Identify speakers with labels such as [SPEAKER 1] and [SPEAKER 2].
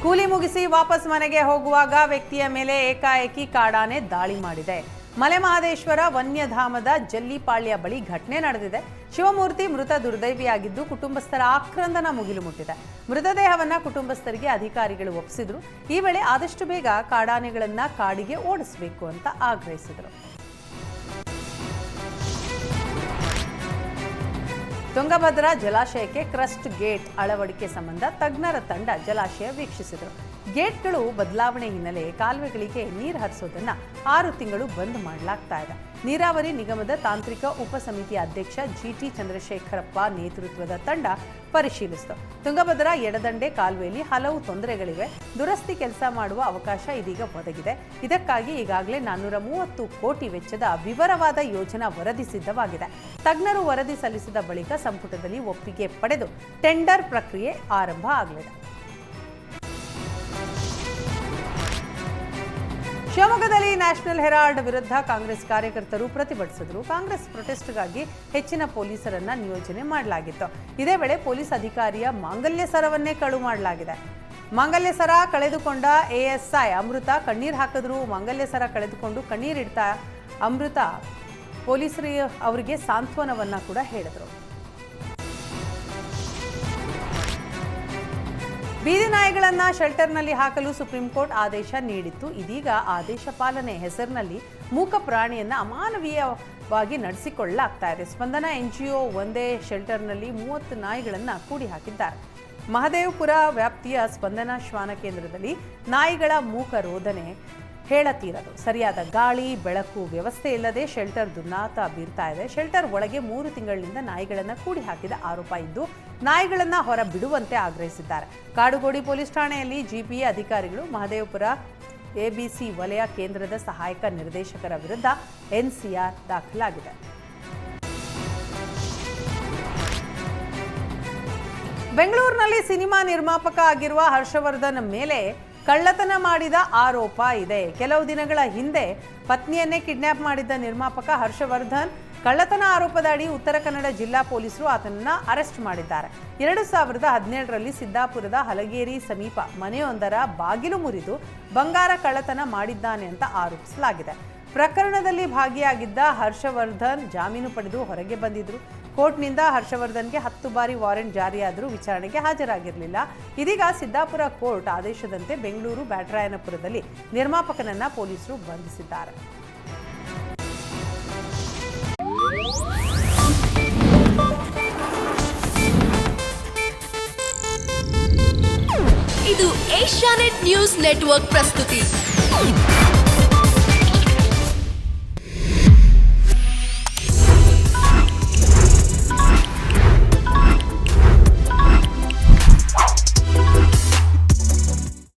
[SPEAKER 1] ಕೂಲಿ ಮುಗಿಸಿ ವಾಪಸ್ ಮನೆಗೆ ಹೋಗುವಾಗ ವ್ಯಕ್ತಿಯ ಮೇಲೆ ಏಕಾಏಕಿ ಕಾಡಾನೆ ದಾಳಿ ಮಾಡಿದೆ. ಮಲೆಮಹದೇಶ್ವರ ವನ್ಯಧಾಮದ ಜಲ್ಲಿಪಾಳ್ಯ ಬಳಿ ಘಟನೆ ನಡೆದಿದೆ. ಶಿವಮೂರ್ತಿ ಮೃತ ದುರ್ದೈವಿಯಾಗಿದ್ದು ಕುಟುಂಬಸ್ಥರ ಆಕ್ರಂದನ ಮುಗಿಲು ಮುಟ್ಟಿದೆ. ಮೃತದೇಹವನ್ನ ಕುಟುಂಬಸ್ಥರಿಗೆ ಅಧಿಕಾರಿಗಳು ಒಪ್ಪಿಸಿದ್ರು. ಈ ವೇಳೆ ಆದಷ್ಟು ಬೇಗ ಕಾಡಾನೆಗಳನ್ನ ಕಾಡಿಗೆ ಓಡಿಸಬೇಕು ಅಂತ ಆಗ್ರಹಿಸಿದರು. ತುಂಗಭದ್ರಾ ಜಲಾಶಯಕ್ಕೆ ಕ್ರಸ್ಟ್ ಗೇಟ್ ಅಳವಡಿಕೆ ಸಂಬಂಧ ತಜ್ಞರ ತಂಡ ಜಲಾಶಯ ವೀಕ್ಷಿಸಿದರು. ಗೇಟ್ಗಳು ಬದಲಾವಣೆ ಹಿನ್ನೆಲೆ ಕಾಲುವೆಗಳಿಗೆ ನೀರು ಹರಿಸೋದನ್ನ 6 ತಿಂಗಳು ಬಂದ್ ಮಾಡಲಾಗ್ತಾ ಇದೆ. ನೀರಾವರಿ ನಿಗಮದ ತಾಂತ್ರಿಕ ಉಪಸಮಿತಿ ಅಧ್ಯಕ್ಷ ಜಿಟಿ ಚಂದ್ರಶೇಖರಪ್ಪ ನೇತೃತ್ವದ ತಂಡ ಪರಿಶೀಲಿಸಿತು. ತುಂಗಭದ್ರಾ ಎಡದಂಡೆ ಕಾಲುವೆಯಲ್ಲಿ ಹಲವು ತೊಂದರೆಗಳಿವೆ. ದುರಸ್ತಿ ಕೆಲಸ ಮಾಡುವ ಅವಕಾಶ ಇದೀಗ ಒದಗಿದೆ. ಇದಕ್ಕಾಗಿ ಈಗಾಗಲೇ 430 ಕೋಟಿ ವೆಚ್ಚದ ವಿವರವಾದ ಯೋಜನಾ ವರದಿ ಸಿದ್ಧವಾಗಿದೆ. ತಜ್ಞರು ವರದಿ ಸಲ್ಲಿಸಿದ ಬಳಿಕ ಸಂಪುಟದಲ್ಲಿ ಒಪ್ಪಿಗೆ ಪಡೆದು ಟೆಂಡರ್ ಪ್ರಕ್ರಿಯೆ ಆರಂಭ ಆಗಲಿದೆ. ಶಿವಮೊಗ್ಗದಲ್ಲಿ ನ್ಯಾಷನಲ್ ಹೆರಾಲ್ಡ್ ವಿರುದ್ಧ ಕಾಂಗ್ರೆಸ್ ಕಾರ್ಯಕರ್ತರು ಪ್ರತಿಭಟಿಸಿದರು. ಕಾಂಗ್ರೆಸ್ ಪ್ರೊಟೆಸ್ಟ್ಗಾಗಿ ಹೆಚ್ಚಿನ ಪೊಲೀಸರನ್ನ ನಿಯೋಜನೆ ಮಾಡಲಾಗಿತ್ತು. ಇದೇ ವೇಳೆ ಪೊಲೀಸ್ ಅಧಿಕಾರಿಯ ಮಾಂಗಲ್ಯ ಸರವನ್ನೇ ಕಳು ಮಾಡಲಾಗಿದೆ. ಮಾಂಗಲ್ಯ ಸರ ಕಳೆದುಕೊಂಡ ಎಎಸ್ಐ ಅಮೃತ ಕಣ್ಣೀರು ಹಾಕಿದ್ರು. ಮಾಂಗಲ್ಯ ಸರ ಕಳೆದುಕೊಂಡು ಕಣ್ಣೀರಿಡ್ತಾ ಅಮೃತ ಪೊಲೀಸರು ಅವರಿಗೆ ಸಾಂತ್ವನವನ್ನ ಕೂಡ ಹೇಳಿದರು. ಬೀದಿ ನಾಯಿಗಳನ್ನ ಶೆಲ್ಟರ್ನಲ್ಲಿ ಹಾಕಲು ಸುಪ್ರೀಂ ಕೋರ್ಟ್ ಆದೇಶ ನೀಡಿತ್ತು. ಇದೀಗ ಆದೇಶ ಪಾಲನೆ ಹೆಸರಿನಲ್ಲಿ ಮೂಕ ಪ್ರಾಣಿಯನ್ನ ಅಮಾನವೀಯವಾಗಿ ನಡೆಸಿಕೊಳ್ಳಲಾಗ್ತಾ ಇದೆ. ಸ್ಪಂದನ ಎನ್ಜಿಒ ಒಂದೇ ಶೆಲ್ಟರ್ನಲ್ಲಿ 30 ನಾಯಿಗಳನ್ನ ಕೂಡಿ ಹಾಕಿದ್ದಾರೆ. ಮಹದೇವಪುರ ವ್ಯಾಪ್ತಿಯ ಸ್ಪಂದನ ಶ್ವಾನ ಕೇಂದ್ರದಲ್ಲಿ ನಾಯಿಗಳ ಮೂಕ ರೋದನೆ ಹೇಳತೀರದು. ಸರಿಯಾದ ಗಾಳಿ ಬೆಳಕು ವ್ಯವಸ್ಥೆ ಇಲ್ಲದೆ ಶೆಲ್ಟರ್ ದುರ್ನಾತ ಬೀರ್ತಾ ಇದೆ. ಶೆಲ್ಟರ್ ಒಳಗೆ 3 ತಿಂಗಳಿನಿಂದ ನಾಯಿಗಳನ್ನು ಕೂಡಿ ಹಾಕಿದ ಆರೋಪ ಇದ್ದು ನಾಯಿಗಳನ್ನು ಹೊರ ಬಿಡುವಂತೆ ಆಗ್ರಹಿಸಿದ್ದಾರೆ. ಕಾಡುಗೋಡಿ ಪೊಲೀಸ್ ಠಾಣೆಯಲ್ಲಿ ಜಿಪಿಎ ಅಧಿಕಾರಿಗಳು ಮಹದೇವಪುರ ಎಬಿಸಿ ವಲಯ ಕೇಂದ್ರದ ಸಹಾಯಕ ನಿರ್ದೇಶಕರ ವಿರುದ್ಧ ಎನ್ಸಿಆರ್ ದಾಖಲಾಗಿದೆ. ಬೆಂಗಳೂರಿನಲ್ಲಿ ಸಿನಿಮಾ ನಿರ್ಮಾಪಕ ಆಗಿರುವ ಹರ್ಷವರ್ಧನ್ ಮೇಲೆ ಕಳ್ಳತನ ಮಾಡಿದ ಆರೋಪ ಇದೆ. ಕೆಲವು ದಿನಗಳ ಹಿಂದೆ ಪತ್ನಿಯನ್ನೇ ಕಿಡ್ನಾಪ್ ಮಾಡಿದ್ದ ನಿರ್ಮಾಪಕ ಹರ್ಷವರ್ಧನ್ ಕಳ್ಳತನ ಆರೋಪದ ಅಡಿ ಉತ್ತರ ಕನ್ನಡ ಜಿಲ್ಲಾ ಪೊಲೀಸರು ಆತನನ್ನ ಅರೆಸ್ಟ್ ಮಾಡಿದ್ದಾರೆ. 2017ರಲ್ಲಿ ಸಿದ್ದಾಪುರದ ಹಲಗೇರಿ ಸಮೀಪ ಮನೆಯೊಂದರ ಬಾಗಿಲು ಮುರಿದು ಬಂಗಾರ ಕಳ್ಳತನ ಮಾಡಿದ್ದಾನೆ ಅಂತ ಆರೋಪಿಸಲಾಗಿದೆ. ಪ್ರಕರಣದಲ್ಲಿ ಭಾಗಿಯಾಗಿದ್ದ ಹರ್ಷವರ್ಧನ್ ಜಾಮೀನು ಪಡೆದು ಹೊರಗೆ ಬಂದಿದ್ರು. ಕೋರ್ಟ್ನಿಂದ ಹರ್ಷವರ್ಧನ್ಗೆ 10 ಬಾರಿ ವಾರೆಂಟ್ ಜಾರಿಯಾದರೂ ವಿಚಾರಣೆಗೆ ಹಾಜರಾಗಿರಲಿಲ್ಲ. ಇದೀಗ ಸಿದ್ದಾಪುರ ಕೋರ್ಟ್ ಆದೇಶದಂತೆ ಬೆಂಗಳೂರು ಬ್ಯಾಟರಾಯನಪುರದಲ್ಲಿ ನಿರ್ಮಾಪಕನನ್ನ ಪೊಲೀಸರು ಬಂಧಿಸಿದ್ದಾರೆ.
[SPEAKER 2] ಇದು ಏಷ್ಯಾನೆಟ್ ನ್ಯೂಸ್ ನೆಟ್ವರ್ಕ್ ಪ್ರಸ್ತುತಿ.